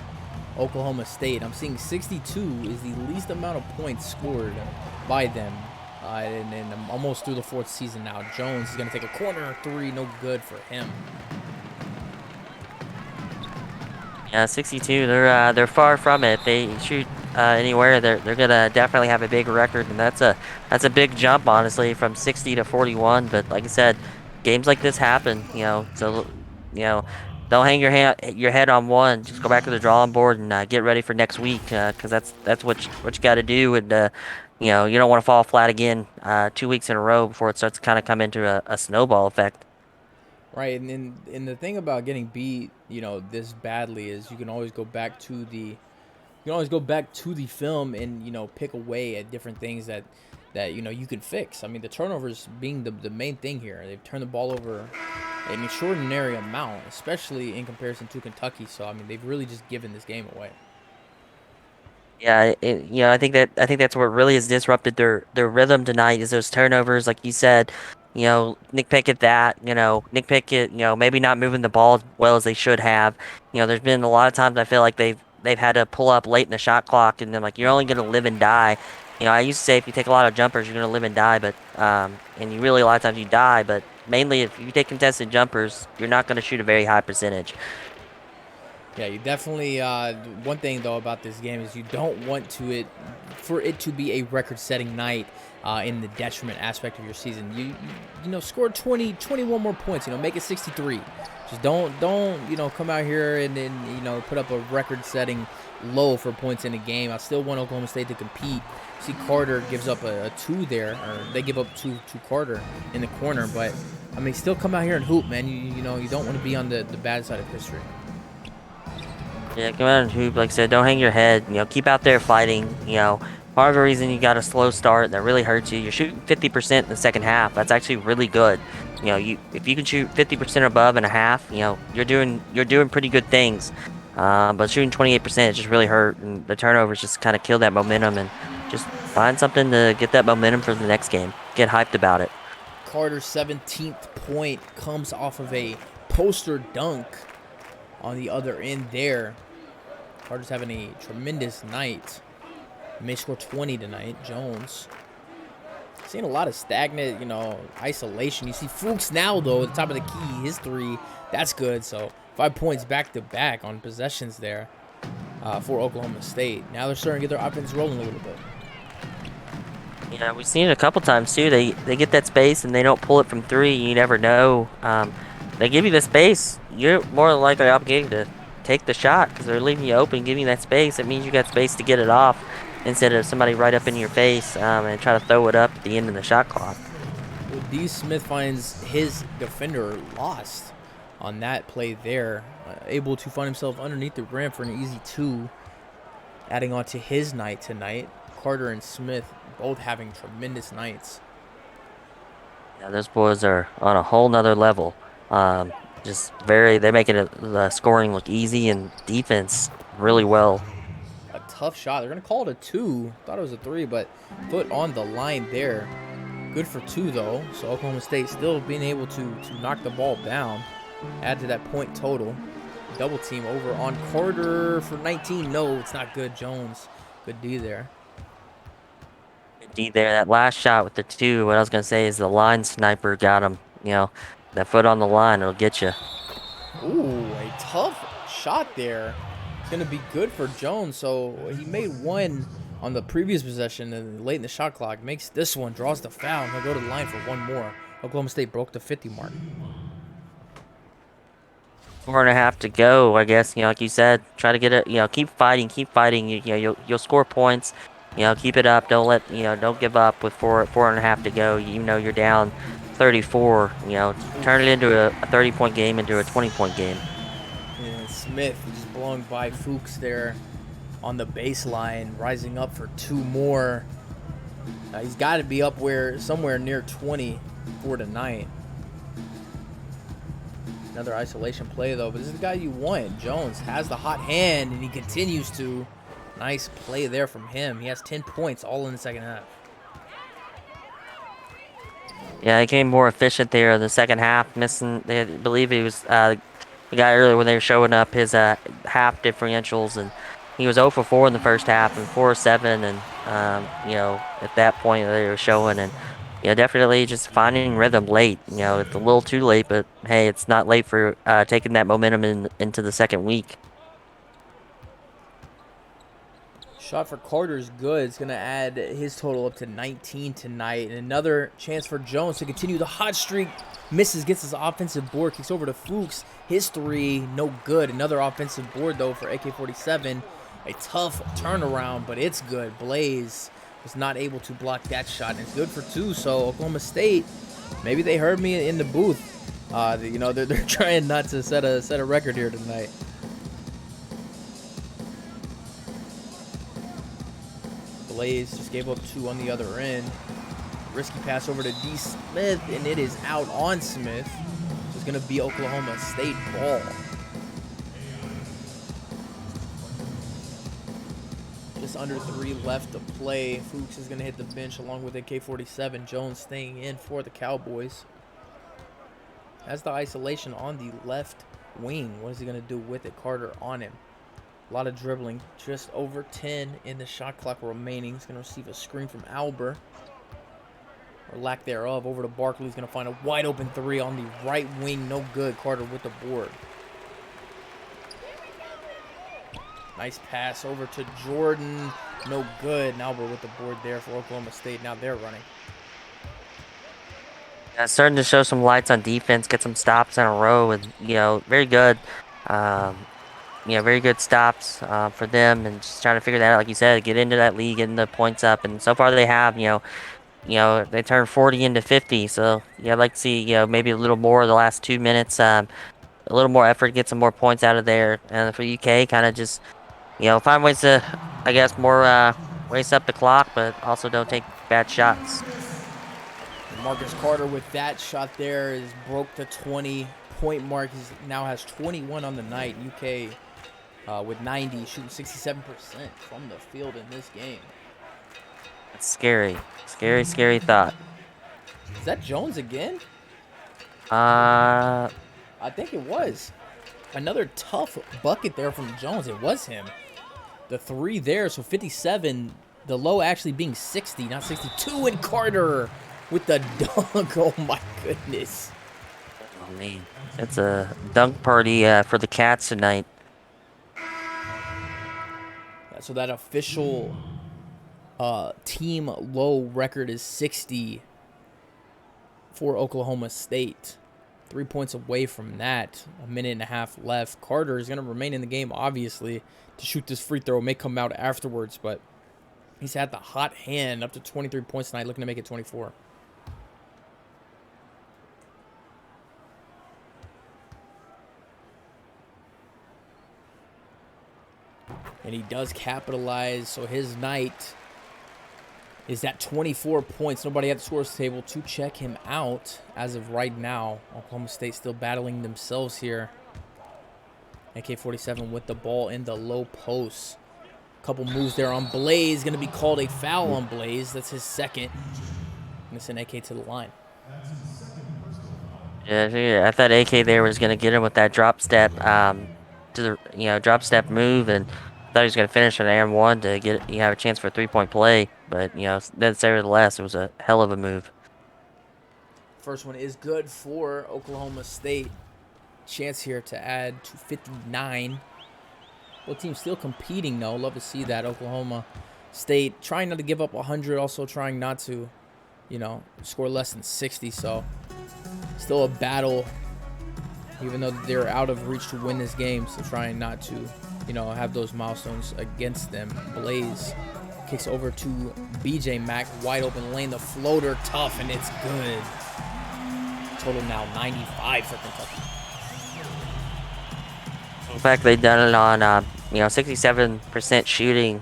Oklahoma State. I'm seeing 62 is the least amount of points scored by them. And I'm almost through the 4th season now. Jones is going to take a corner 3. No good for him. Yeah, 62. They're far from it. If they shoot anywhere, they're gonna definitely have a big record, and that's a big jump, honestly, from 60 to 41. But like I said, games like this happen. So don't hang your head on one. Just go back to the drawing board and get ready for next week, because that's what you got to do. And you don't want to fall flat again 2 weeks in a row before it starts to kind of come into a snowball effect. Right, and the thing about getting beat, this badly is you can always go back to the film and pick away at different things that you can fix. I mean, the turnovers being the main thing here. They've turned the ball over an extraordinary amount, especially in comparison to Kentucky. So I mean, they've really just given this game away. Yeah, I think that's what really has disrupted their rhythm tonight is those turnovers, like you said. Nick Pickett Nick Pickett, maybe not moving the ball as well as they should have. There's been a lot of times I feel like they've had to pull up late in the shot clock, and then you're only going to live and die. I used to say if you take a lot of jumpers, you're going to live and die, but and you really a lot of times you die, but mainly if you take contested jumpers, you're not going to shoot a very high percentage. Yeah, you definitely. One thing though about this game is you don't want for it to be a record-setting night in the detriment aspect of your season. You know, score 21 more points. You know, make it 63. Just don't come out here and then put up a record-setting low for points in the game. I still want Oklahoma State to compete. See, Carter gives up a 2 there, or they give up two to Carter in the corner. But I mean, still come out here and hoop, man. You don't want to be on the bad side of history. Yeah, come out and hoop. Like I said, don't hang your head. Keep out there fighting. Part of the reason you got a slow start that really hurts you. You're shooting 50% in the second half. That's actually really good. If you can shoot 50% above in a half, you're doing pretty good things. But shooting 28% just really hurt, and the turnovers just kind of kill that momentum. And just find something to get that momentum for the next game. Get hyped about it. Carter's 17th point comes off of a poster dunk on the other end there. Carter's having a tremendous night. He may score 20 tonight. Jones. Seeing a lot of stagnant, isolation. You see Fuchs now, though, at the top of the key. His 3, that's good. So 5 points back-to-back on possessions there for Oklahoma State. Now they're starting to get their offense rolling a little bit. Yeah, we've seen it a couple times, too. They get that space, and they don't pull it from 3. You never know. They give you the space. You're more likely obligated to take the shot because they're leaving you open, giving you that space. It means you got space to get it off instead of somebody right up in your face and try to throw it up at the end of the shot clock. Well, D. Smith finds his defender lost on that play there, able to find himself underneath the rim for an easy 2, adding on to his night tonight. Carter and Smith both having tremendous nights. Yeah, those boys are on a whole nother level. They're making the scoring look easy and defense really well. A tough shot. They're going to call it a 2. Thought it was a 3, but foot on the line there. Good for 2, though. So Oklahoma State still being able to knock the ball down. Add to that point total. Double team over on Carter for 19. No, it's not good. Jones. Good D there. Good D there. That last shot with the 2, what I was going to say is the line sniper got him. That foot on the line, it'll get you. Ooh, a tough shot there. It's going to be good for Jones. So he made 1 on the previous possession and late in the shot clock. Makes this one, draws the foul, and he'll go to the line for 1 more. Oklahoma State broke the 50 mark. 4.5 to go, I guess. Like you said, try to get it. Keep fighting. You'll score points. Keep it up. Don't give up with 4.5 to go. You're down 34. Turn it into a 30-point game into a 20-point game. And Smith just blowing by Fuchs there on the baseline, rising up for 2 more. He's got to be up somewhere near 20 for tonight. Another isolation play, though, but this is the guy you want. Jones has the hot hand, and he continues to. Nice play there from him. He has 10 points all in the second half. Yeah, he came more efficient there in the second half. Missing, I believe he was the guy earlier when they were showing up his half differentials, and he was 0 for 4 in the first half and 4 for 7, and at that point they were showing, and definitely just finding rhythm late. It's a little too late, but hey, it's not late for taking that momentum into the second week. Shot for Carter is good. It's going to add his total up to 19 tonight. And another chance for Jones to continue the hot streak. Misses, gets his offensive board, kicks over to Fuchs. His 3, no good. Another offensive board, though, for AK-47. A tough turnaround, but it's good. Blaze was not able to block that shot, and it's good for 2. So Oklahoma State, maybe they heard me in the booth. They're trying not to set a record here tonight. Blaze just gave up 2 on the other end. Risky pass over to D. Smith, and it is out on Smith. So it's going to be Oklahoma State ball. Just under 3 left to play. Fuchs is going to hit the bench along with AK-47. Jones staying in for the Cowboys. Has the isolation on the left wing. What is he going to do with it? Carter on him. A lot of dribbling. Just over 10 in the shot clock remaining. He's going to receive a screen from Albert. Or lack thereof. Over to Barkley. He's going to find a wide open 3 on the right wing. No good. Carter with the board. Nice pass over to Jordan. No good. Now we're with the board there for Oklahoma State. Now they're running. Starting to show some lights on defense, get some stops in a row, and very good. Very good stops for them, and just trying to figure that out, like you said, get into that league, getting the points up, and so far they have. They turned 40 into 50, so yeah, I'd like to see maybe a little more of the last 2 minutes, a little more effort, get some more points out of there, and for UK, kind of just find ways to, I guess, more waste up the clock, but also don't take bad shots. Marcus Carter with that shot there is broke the 20-point mark. He now has 21 on the night. UK with 90, shooting 67% from the field in this game. That's scary. Scary thought. Is that Jones again? I think it was. Another tough bucket there from Jones. It was him. The 3 there, so 57. The low actually being 60, not 62. And Carter with the dunk. Oh, my goodness. Oh, man. It's a dunk party for the Cats tonight. So that official team low record is 60 for Oklahoma State. 3 points away from that. A minute and a half left. Carter is going to remain in the game, obviously, to shoot this free throw. It may come out afterwards, but he's had the hot hand up to 23 points tonight, looking to make it 24. And he does capitalize, so his night is at 24 points. Nobody at the scores table to check him out as of right now. Oklahoma State still battling themselves here. AK-47 with the ball in the low post. Couple moves there on Blaze. Going to be called a foul on Blaze. That's his second. And it's an AK to the line. Yeah, I thought AK there was going to get him with that drop step, drop step move, and thought he was going to finish on Aaron 1 to get have a chance for a 3-point play. But nevertheless, it was a hell of a move. First one is good for Oklahoma State. Chance here to add to 59. Both teams still competing, though. Love to see that. Oklahoma State trying not to give up 100, also trying not to, score less than 60. So still a battle, even though they're out of reach to win this game. So trying not to, have those milestones against them. Blaze kicks over to BJ Mack, wide open lane. The floater, tough, and it's good. Total now 95 for Kentucky. In fact, they've done it on 67% shooting.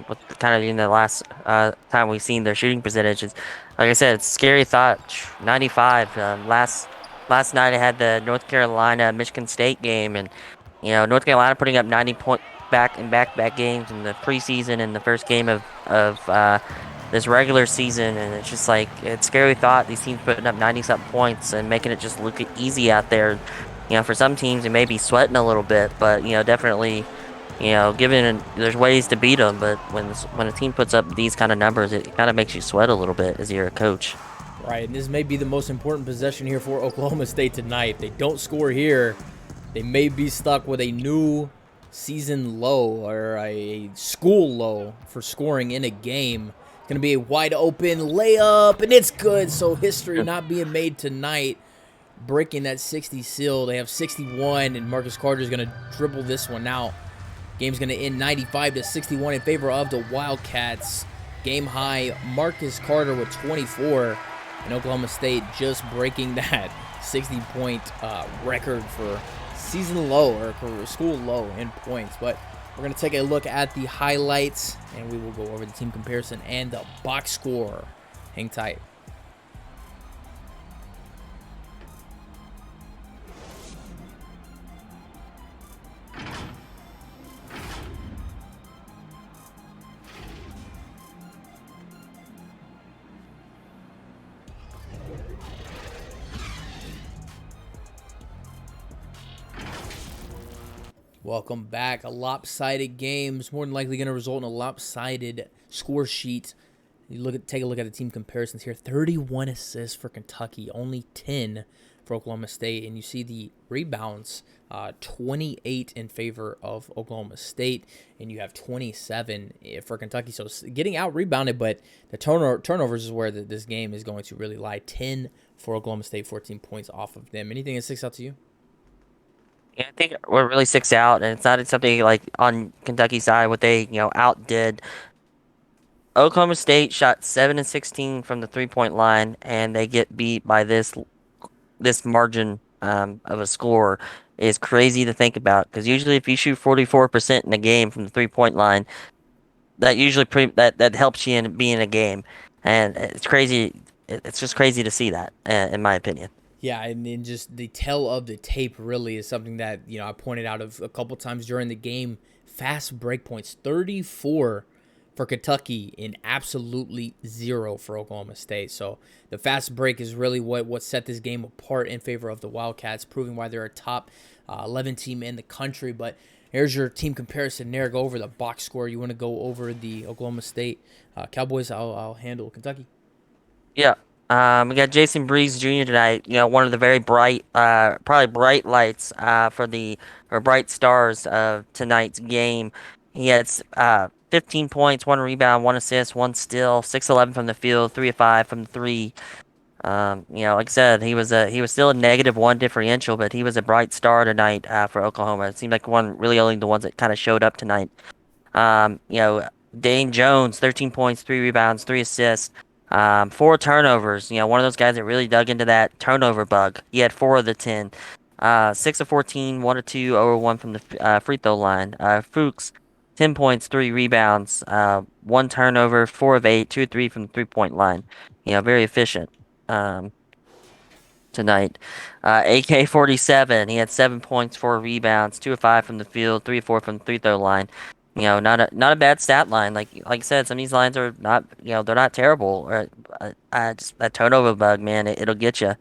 With kind of the last time we've seen their shooting percentages. Like I said, it's a scary thought. 95. Last night I had the North Carolina Michigan State game, and North Carolina putting up 90-point back-to-back games in the preseason and the first game of this regular season, and it's just like it's a scary thought. These teams putting up 90-something points and making it just look easy out there. For some teams, they may be sweating a little bit, but definitely, there's ways to beat them. But when a team puts up these kind of numbers, it kind of makes you sweat a little bit as you're a coach. Right, and this may be the most important possession here for Oklahoma State tonight. If they don't score here, they may be stuck with a new season low or a school low for scoring in a game. It's going to be a wide open layup, and it's good. So history not being made tonight, breaking that 60 seal. They have 61, and Marcus Carter is going to dribble this one out. Game's going to end 95-61 in favor of the Wildcats. Game high, Marcus Carter with 24, and Oklahoma State just breaking that 60-point record for season low or for school low in points. But we're going to take a look at the highlights, and we will go over the team comparison and the box score. Hang tight. Welcome back. A lopsided game is more than likely going to result in a lopsided score sheet. take a look at the team comparisons here. 31 assists for Kentucky, only 10 for Oklahoma State, and you see the rebounds, 28 in favor of Oklahoma State, and you have 27 for Kentucky. So getting out rebounded, but the turnovers is where this game is going to really lie. 10 for Oklahoma State, 14 points off of them. Anything that sticks out to you? Yeah, I think what really sticks out, and it's not something like on Kentucky's side, what they outdid. Oklahoma State shot 7 and 16 from the 3-point line, and they get beat by this margin of a score is crazy to think about. Because usually, if you shoot 44% in a game from the 3-point line, that usually that helps you in being a game, and it's crazy. It's just crazy to see that, in my opinion. Yeah, and then just the tell of the tape really is something that, I pointed out a couple times during the game. Fast break points, 34 for Kentucky and absolutely 0 for Oklahoma State. So the fast break is really what set this game apart in favor of the Wildcats, proving why they're a top 11 team in the country. But here's your team comparison there. Go over the box score. You want to go over the Oklahoma State Cowboys? I'll handle Kentucky. Yeah. We got Jason Breeze Jr. tonight. One of the very bright, probably bright lights or bright stars of tonight's game. He had 15 points, 1 rebound, 1 assist, 1 steal, 6-11 from the field, 3 of 5 from the three. Like I said, he was still a -1 differential, but he was a bright star tonight for Oklahoma. It seemed like only the ones that kind of showed up tonight. Dane Jones, 13 points, 3 rebounds, 3 assists. 4 turnovers. One of those guys that really dug into that turnover bug. He had 4 of the 10. 6 of 14, 1 of 2, 0 of 1 from the free throw line. Fuchs, 10 points, 3 rebounds, 1 turnover, 4 of 8, 2 of 3 from the 3-point line. Very efficient tonight. AK-47, he had 7 points, 4 rebounds, 2 of 5 from the field, 3 of 4 from the free throw line. Not a bad stat line. Like I said, some of these lines are not, they're not terrible. Or just a turnover bug, man, it'll get you.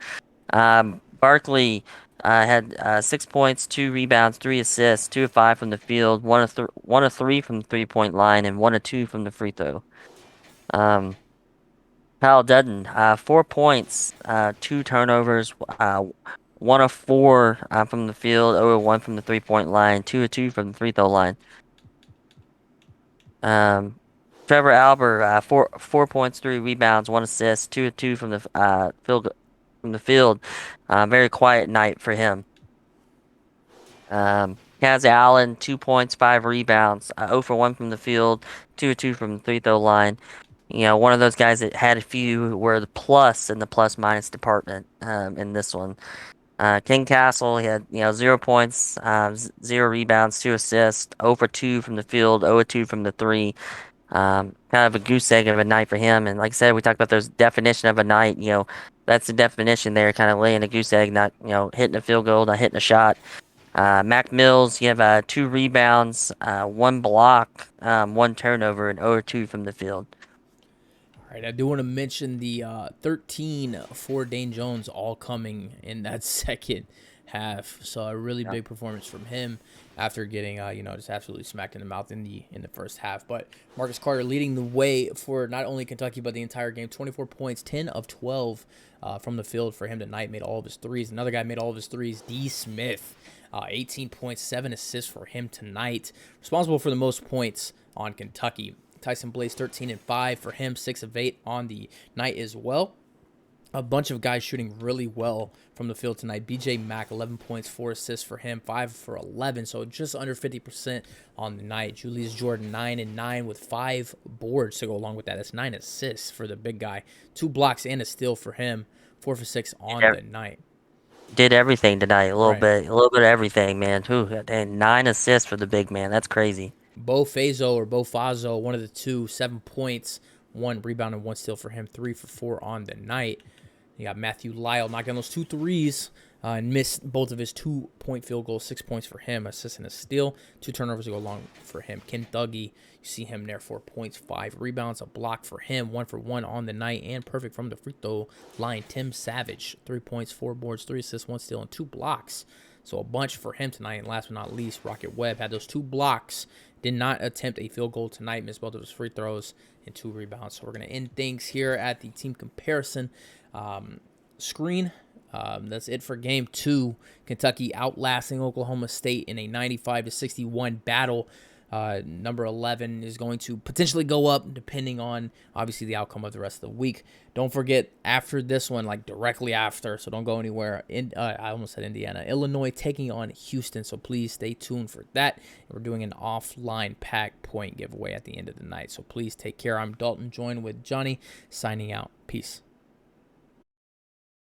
Barkley had 6 points, 2 rebounds, 3 assists, 2 of 5 from the field, 1 of 3 from the 3-point line, and 1 of 2 from the free throw. Kyle Dutton, 4 points, 2 turnovers, 1 of 4 from the field, 0 of 1 from the 3-point line, 2 of 2 from the free throw line. Trevor Albert, 4 points, 3 rebounds, 1 assist, 2 of 2 from the field. Very quiet night for him. Kaz Allen, 2 points, 5 rebounds, 0 for 1 from the field, 2 of 2 from the free throw line. One of those guys that had a few were the plus in the plus minus department in this one. King Castle, he had 0 points, 0 rebounds, 2 assists, 0 for 2 from the field, 0 of 2 from the three. Kind of a goose egg of a night for him. And like I said, we talked about those definition of a night. That's the definition there, kind of laying a goose egg, not hitting a field goal, not hitting a shot. Mac Mills, you have 2 rebounds, 1 block, 1 turnover, and 0 2 from the field. All right, I do want to mention the 13 for Dane Jones all coming in that second half. So a really big performance from him after getting just absolutely smacked in the mouth in the first half. But Marcus Carter leading the way for not only Kentucky but the entire game. 24 points, 10 of 12 from the field for him tonight. Made all of his threes. Another guy made all of his threes. D. Smith, 18 points, 7 assists for him tonight. Responsible for the most points on Kentucky. Tyson Blaze, 13 and 5 for him, 6 of 8 on the night as well. A bunch of guys shooting really well from the field tonight. BJ Mack, 11 points, 4 assists for him, 5 for 11, so just under 50% on the night. Julius Jordan, 9 and 9 with 5 boards to go along with that. That's 9 assists for the big guy. 2 blocks and a steal for him, 4 for 6 on the night. Did everything tonight, a little bit of everything, man. And 9 assists for the big man. That's crazy. Bo Fazo, one of the two, 7 points, 1 rebound and 1 steal for him, 3 for 4 on the night. You got Matthew Lyle knocking those 2 threes and missed both of his 2-point field goals, 6 points for him, assist and a steal, 2 turnovers to go along for him. Ken Dougie, you see him there, 4 points, 5 rebounds, a block for him, 1 for 1 on the night, and perfect from the free throw line. Tim Savage, 3 points, 4 boards, 3 assists, 1 steal, and 2 blocks. So a bunch for him tonight. And last but not least, Rocket Webb had those 2 blocks. Did not attempt a field goal tonight. Missed both of his free throws and 2 rebounds. So we're going to end things here at the team comparison screen. That's it for game 2. Kentucky outlasting Oklahoma State in a 95-61 battle. Number 11 is going to potentially go up depending on, obviously, the outcome of the rest of the week. Don't forget, after this one, like directly after, so don't go anywhere. I almost said Indiana. Illinois taking on Houston, so please stay tuned for that. We're doing an offline pack point giveaway at the end of the night, so please take care. I'm Dalton, joined with Johnny, signing out. Peace.